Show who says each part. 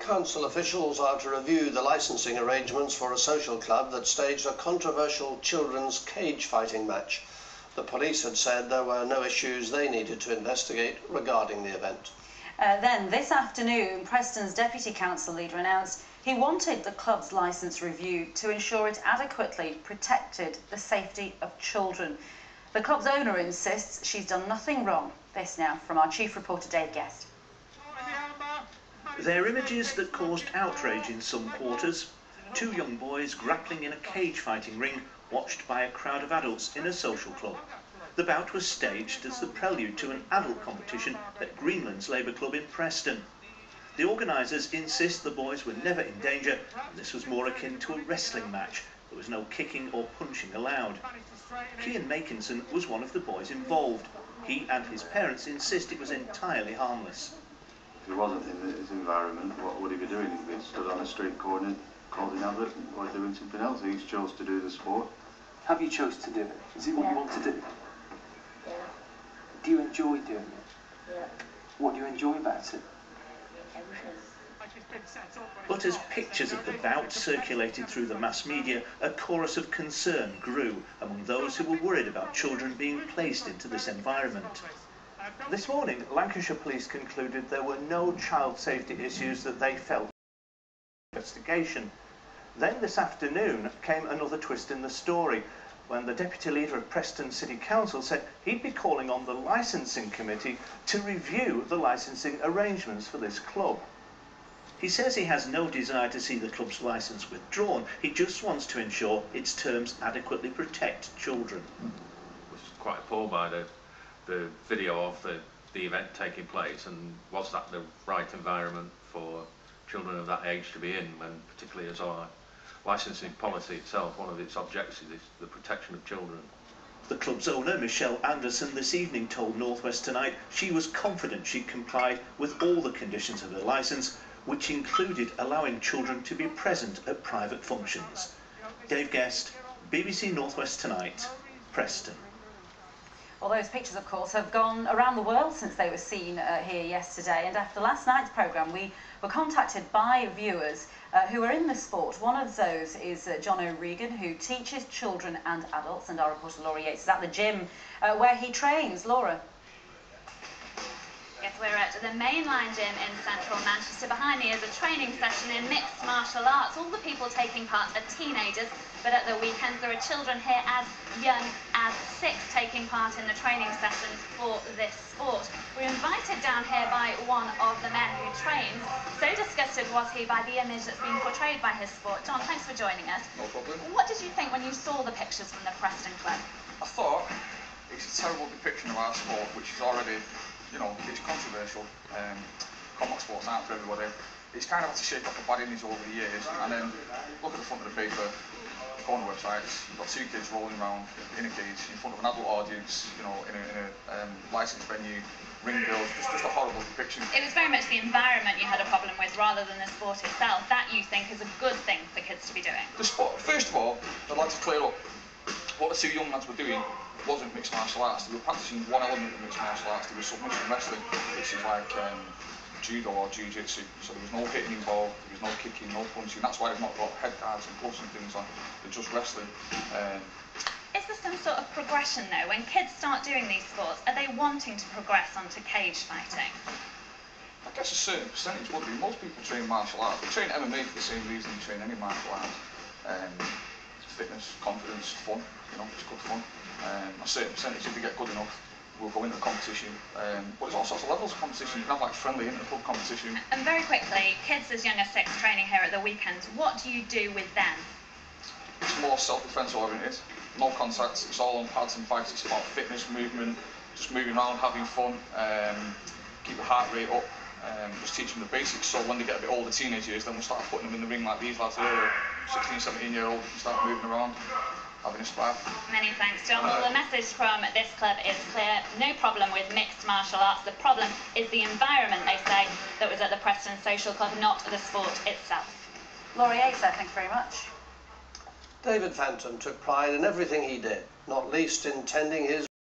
Speaker 1: Council officials are to review the licensing arrangements for a social club that staged a controversial children's cage fighting match. The police had said there were no issues they needed to investigate regarding the event.
Speaker 2: Then this afternoon, Preston's Deputy Council leader announced he wanted the club's licence reviewed to ensure it adequately protected the safety of children. The club's owner insists she's done nothing wrong. This now from our chief reporter Dave Guest.
Speaker 3: They're images that caused outrage in some quarters. Two young boys grappling in a cage fighting ring, watched by a crowd of adults in a social club. The bout was staged as the prelude to an adult competition at Greenland's Labour Club in Preston. The organisers insist the boys were never in danger, and this was more akin to a wrestling match. There was no kicking or punching allowed. Cian Makinson was one of the boys involved. He and his parents insist it was entirely harmless.
Speaker 4: If he wasn't in his environment, what would he be doing? He'd be stood on a street corner causing havoc or doing something else. He's chose to do the sport.
Speaker 5: Have you chose to do it? Is it what you want to do?
Speaker 6: Yeah.
Speaker 5: Do you enjoy doing it?
Speaker 6: Yeah.
Speaker 5: What do you enjoy about it?
Speaker 6: Everything.
Speaker 3: But as pictures of the bout circulated through the mass media, a chorus of concern grew among those who were worried about children being placed into this environment. This morning, Lancashire Police concluded there were no child safety issues that they felt investigation. Then this afternoon came another twist in the story, when the Deputy Leader of Preston City Council said he'd be calling on the licensing committee to review the licensing arrangements for this club. He says he has no desire to see the club's licence withdrawn. He just wants to ensure its terms adequately protect children.
Speaker 7: Was quite appalled by the video of the event taking place, and was that the right environment for children of that age to be in, when particularly as our licensing policy itself, one of its objectives is the protection of children.
Speaker 3: The club's owner, Michelle Anderson, this evening told North West Tonight she was confident she'd complied with all the conditions of her licence, which included allowing children to be present at private functions. Dave Guest, BBC North West Tonight, Preston.
Speaker 2: Well, those pictures, of course, have gone around the world since they were seen here yesterday. And after last night's programme, we were contacted by viewers who are in the sport. One of those is John O'Regan, who teaches children and adults. And our reporter Laura Yates is at the gym where he trains. Laura.
Speaker 8: Yes, we're at the Mainline Gym in central Manchester. Behind me is a training session in mixed martial arts. All the people taking part are teenagers, but at the weekends there are children here as young as 6 taking part in the training sessions for this sport. We're invited down here by one of the men who trains. So disgusted was he by the image that's being portrayed by his sport. John, thanks for joining us.
Speaker 9: No problem.
Speaker 8: What did you think when you saw the pictures from the Preston Club?
Speaker 9: I thought it's a terrible depiction of our sport, which is already, you know, it's controversial. Combat sports aren't for everybody. It's kind of had to shake off a bad image over the years, and then look at the front of the paper, go on the websites, you've got 2 kids rolling around in a cage in front of an adult audience, you know, in a licensed venue, ring girls, just a horrible depiction.
Speaker 8: It was very much the environment you had a problem with rather than the sport itself. That you think is a good thing for kids to be doing?
Speaker 9: The sport, first of all, I'd like to clear up what the 2 young lads were doing. Wasn't mixed martial arts. They were practicing one element of mixed martial arts. There was submission wrestling, which is like judo or jiu-jitsu. So there was no hitting involved, there was no kicking, no punching. That's why they've not got head guards and gloves and things on. They're just wrestling.
Speaker 8: Is there some sort of progression though? When kids start doing these sports, are they wanting to progress onto cage fighting?
Speaker 9: I guess a certain percentage would be. Most people train martial arts. They train MMA for the same reason they train any martial art. Fitness, confidence, fun. You know, it's good fun. A certain percentage, if they get good enough, will go into competition. But there's all sorts of levels of competition. You can have like friendly inter-club competition.
Speaker 8: And very quickly, kids as young as 6 training here at the weekends, what do you do with them?
Speaker 9: It's more self-defense oriented. No contact. It's all on pads and bikes. It's about fitness, movement, just moving around, having fun. Keep the heart rate up. Just teach them the basics, so when they get a bit older, teenage years, then we'll start putting them in the ring like these lads here, 16, 17-year-old, can start moving around, having a spar.
Speaker 8: Many thanks, John. Well, the message from this club is clear. No problem with mixed martial arts. The problem is the environment, they say, that was at the Preston Social Club, not the sport itself.
Speaker 2: Laura Yates, thanks very much.
Speaker 1: David Phantom took pride in everything he did, not least in tending his